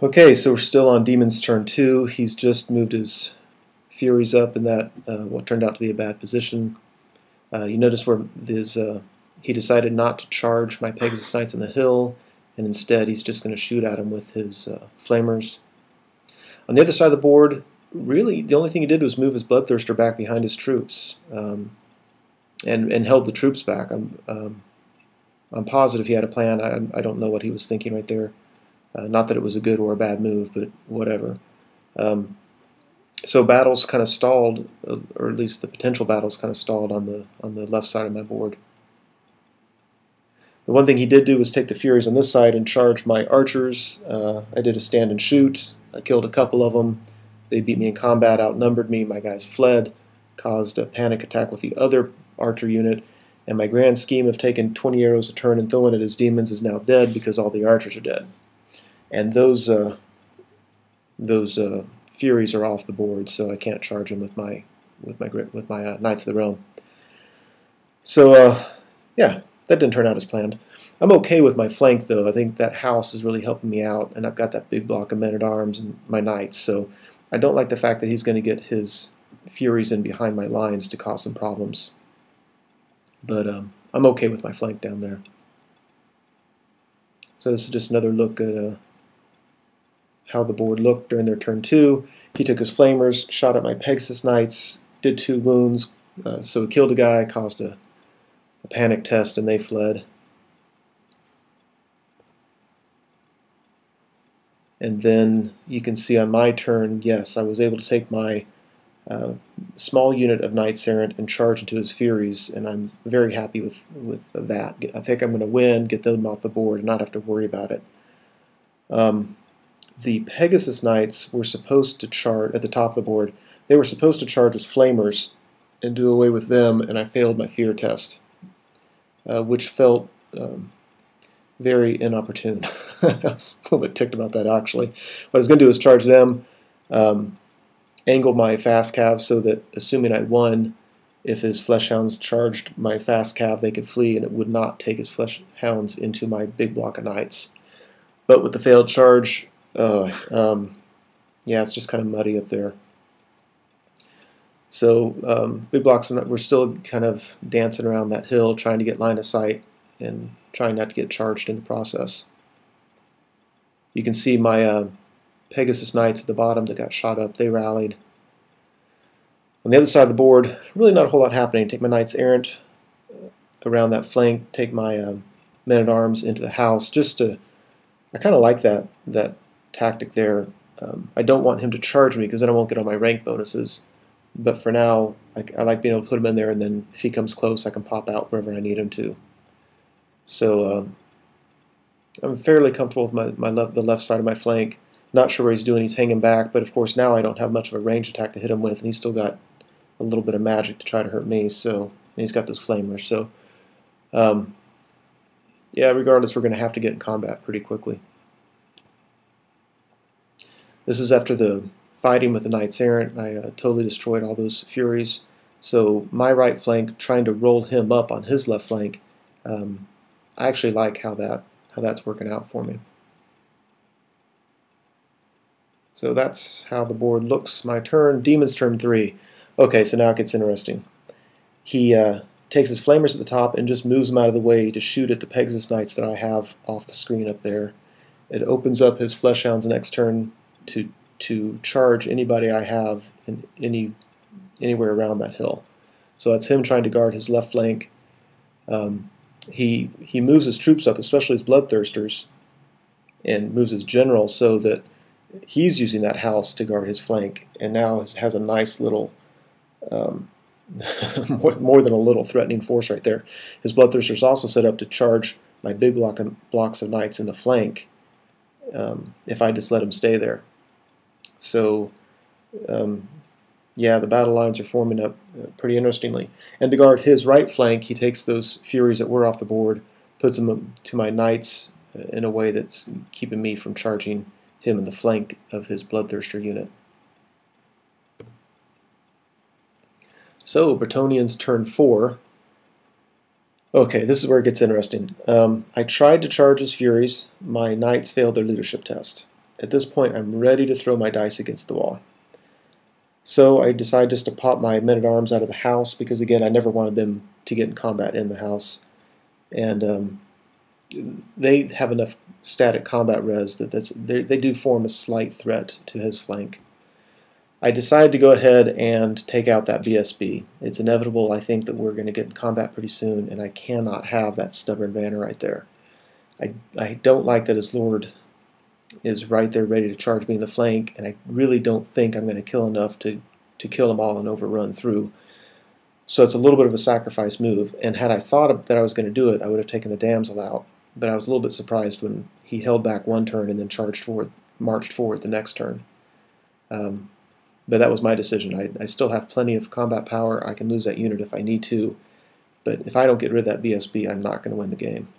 Okay, so we're still on Demon's turn 2. He's just moved his Furies up in that what turned out to be a bad position. You notice where he decided not to charge my Pegasus Knights on the hill, and instead he's just going to shoot at him with his Flamers. On the other side of the board, really the only thing he did was move his Bloodthirster back behind his troops, and held the troops back. I'm positive he had a plan. I don't know what he was thinking right there. Not that it was a good or a bad move, but whatever. So battles kind of stalled, or at least the potential battles kind of stalled on the left side of my board. The one thing he did do was take the Furies on this side and charge my archers. I did a stand and shoot. I killed a couple of them. They beat me in combat, outnumbered me. My guys fled, caused a panic attack with the other archer unit, and my grand scheme of taking 20 arrows a turn and throwing it at his demons is now dead because all the archers are dead. And those Furies are off the board, so I can't charge them with my Knights of the Realm. So yeah, that didn't turn out as planned. I'm okay with my flank though. I think that house is really helping me out, and I've got that big block of men-at-arms and my knights. So I don't like the fact that he's going to get his Furies in behind my lines to cause some problems. But I'm okay with my flank down there. So this is just another look at how the board looked during their turn 2. He took his Flamers, shot at my Pegasus Knights, did 2 wounds, so he killed a guy, caused a panic test, and they fled. And then you can see on my turn, yes, I was able to take my small unit of Knights Errant and charge into his Furies, and I'm very happy with that. I think I'm going to win, get them off the board, and not have to worry about it. The Pegasus Knights were supposed to charge at the top of the board. They were supposed to charge as Flamers and do away with them, and I failed my fear test, which felt very inopportune. I was a little bit ticked about that, actually. What I was going to do is charge them, angle my fast cav so that, assuming I won, if his flesh hounds charged my fast cav, they could flee, and it would not take his flesh hounds into my big block of knights. But with the failed charge, yeah, it's just kind of muddy up there. So big blocks, we're still kind of dancing around that hill, trying to get line of sight and trying not to get charged in the process. You can see my Pegasus Knights at the bottom that got shot up. They rallied. On the other side of the board, really not a whole lot happening. Take my Knights Errant around that flank, take my men-at-arms into the house. I kind of like that tactic there. I don't want him to charge me because then I won't get all my rank bonuses. But for now, I like being able to put him in there, and then if he comes close, I can pop out wherever I need him to. So I'm fairly comfortable with the left side of my flank. Not sure what he's doing. He's hanging back, but of course now I don't have much of a range attack to hit him with, and he's still got a little bit of magic to try to hurt me. So and he's got those Flamers. So yeah, regardless, we're going to have to get in combat pretty quickly. This is after the fighting with the Knights Errant. I totally destroyed all those Furies. So my right flank, trying to roll him up on his left flank, I actually like how that's working out for me. So that's how the board looks. My turn. Demon's turn 3. Okay, so now it gets interesting. He takes his Flamers at the top and just moves them out of the way to shoot at the Pegasus Knights that I have off the screen up there. It opens up his Flesh Hounds next turn to charge anybody I have in anywhere around that hill. So that's him trying to guard his left flank. He moves his troops up, especially his Bloodthirsters, and moves his general so that he's using that house to guard his flank, and now has a nice little, more than a little threatening force right there. His Bloodthirsters also set up to charge my big blocks of knights in the flank if I just let him stay there. So yeah, the battle lines are forming up pretty interestingly. And to guard his right flank, he takes those Furies that were off the board, puts them to my knights in a way that's keeping me from charging him in the flank of his Bloodthirster unit. So, Bretonnians turn 4. Okay, this is where it gets interesting. I tried to charge his Furies. My knights failed their leadership test. at this point I'm ready to throw my dice against the wall. So I decide just to pop my men-at-arms out of the house, because again I never wanted them to get in combat in the house, and they have enough static combat res that they do form a slight threat to his flank. I decide to go ahead and take out that BSB. It's inevitable, I think, that we're going to get in combat pretty soon, and I cannot have that stubborn banner right there. I don't like that his lord is right there ready to charge me in the flank, and I really don't think I'm going to kill enough to kill them all and overrun through. So it's a little bit of a sacrifice move, and had I thought that I was going to do it, I would have taken the damsel out, but I was a little bit surprised when he held back one turn and then marched forward the next turn. But that was my decision. I still have plenty of combat power. I can lose that unit if I need to, but if I don't get rid of that BSB, I'm not going to win the game.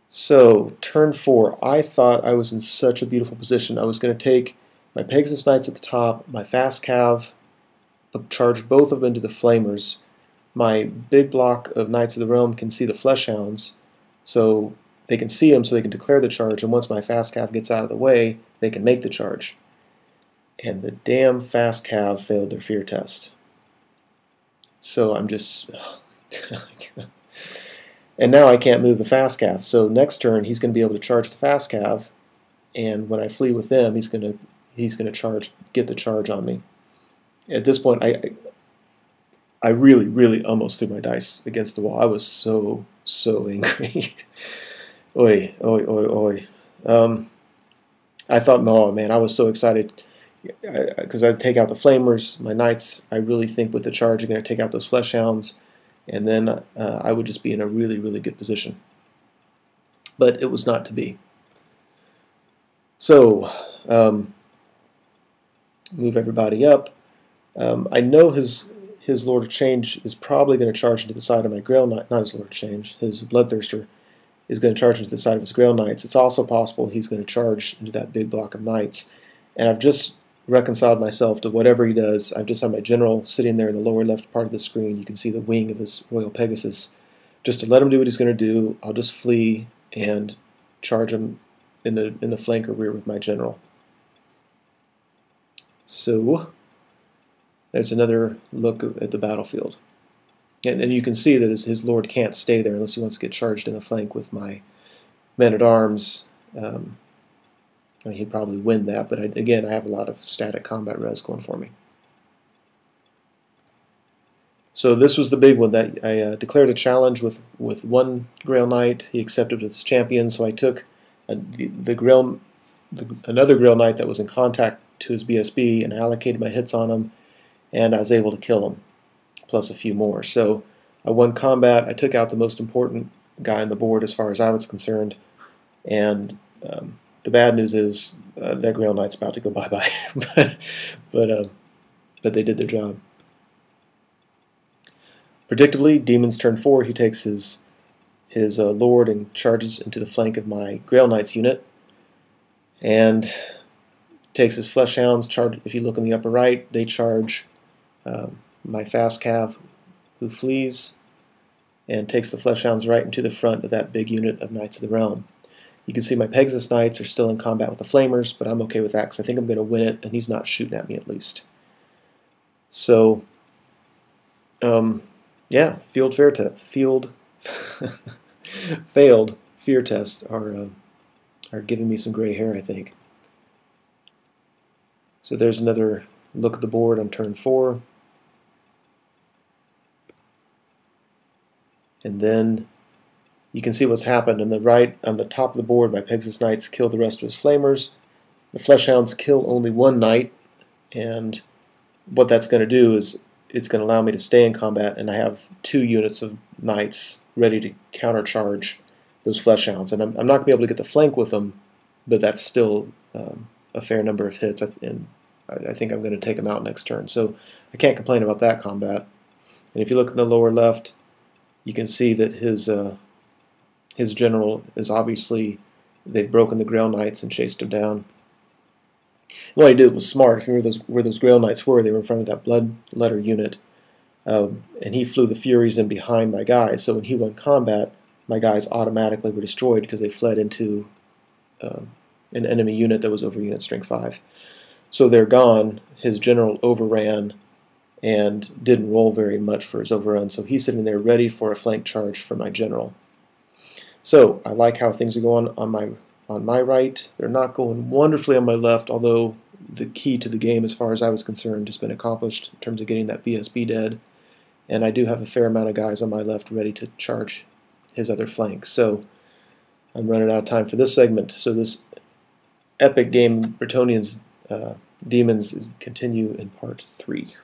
So, turn 4, I thought I was in such a beautiful position. I was going to take my Pegasus Knights at the top, my Fast Cav, charge both of them into the Flamers. My big block of Knights of the Realm can see the Fleshhounds, so they can see them so they can declare the charge, and once my Fast Cav gets out of the way, they can make the charge. And the damn Fast Cav failed their fear test. So I'm just... And now I can't move the Fast Cav. So next turn he's going to be able to charge the Fast Cav, and when I flee with them, he's going to get the charge on me. At this point, I really almost threw my dice against the wall. I was so angry. Oi, oi, oi, oi. I thought, oh man, I was so excited because I'd take out the Flamers. My Knights, I really think with the charge, are going to take out those Fleshhounds, and then I would just be in a really good position. But it was not to be. So, move everybody up. I know his Lord of Change is probably going to charge into the side of my Grail Knight, not his Lord of Change, his Bloodthirster is going to charge into the side of his Grail Knights. It's also possible he's going to charge into that big block of Knights. And I've just reconciled myself to whatever he does. I've just had my general sitting there in the lower left part of the screen. You can see the wing of his Royal Pegasus. Just to let him do what he's going to do, I'll just flee and charge him in the flank or rear with my general. So there's another look at the battlefield. And you can see that his lord can't stay there unless he wants to get charged in the flank with my men-at-arms. I mean, he'd probably win that, but again, I have a lot of static combat res going for me. So this was the big one that I declared a challenge with one Grail Knight. He accepted as champion, so I took another Grail Knight that was in contact to his BSB and allocated my hits on him, and I was able to kill him, plus a few more. So I won combat. I took out the most important guy on the board as far as I was concerned, and the bad news is that Grail Knight's about to go bye-bye. but they did their job. Predictably, Demons turn 4, he takes his Lord and charges into the flank of my Grail Knights unit, and takes his Fleshhounds. Charge. If you look in the upper right, they charge my Fast Cav, who flees, and takes the Fleshhounds right into the front of that big unit of Knights of the Realm. You can see my Pegasus Knights are still in combat with the Flamers, but I'm okay with that because I think I'm going to win it, and he's not shooting at me at least. So, yeah, failed fear tests are giving me some gray hair, I think. So there's another look at the board on turn 4. And then you can see what's happened. On the right, on the top of the board, my Pegasus Knights kill the rest of his Flamers. The Fleshhounds kill only one Knight, and what that's going to do is it's going to allow me to stay in combat, and I have 2 units of Knights ready to countercharge those Fleshhounds. And I'm not going to be able to get the flank with them, but that's still a fair number of hits, and I think I'm going to take them out next turn. So I can't complain about that combat. And if you look in the lower left, you can see that his general is obviously, they've broken the Grail Knights and chased him down. And what he did was smart. If you remember where those Grail Knights were, they were in front of that Bloodletter unit, and he flew the Furies in behind my guys. So when he won combat, my guys automatically were destroyed because they fled into an enemy unit that was over unit strength 5. So they're gone. His general overran and didn't roll very much for his overrun, so he's sitting there ready for a flank charge from my general. So I like how things are going on my right. They're not going wonderfully on my left, although the key to the game, as far as I was concerned, has been accomplished in terms of getting that VSB dead. And I do have a fair amount of guys on my left ready to charge his other flank. So I'm running out of time for this segment. So this epic game, Bretonnia's Demons, continue in part 3.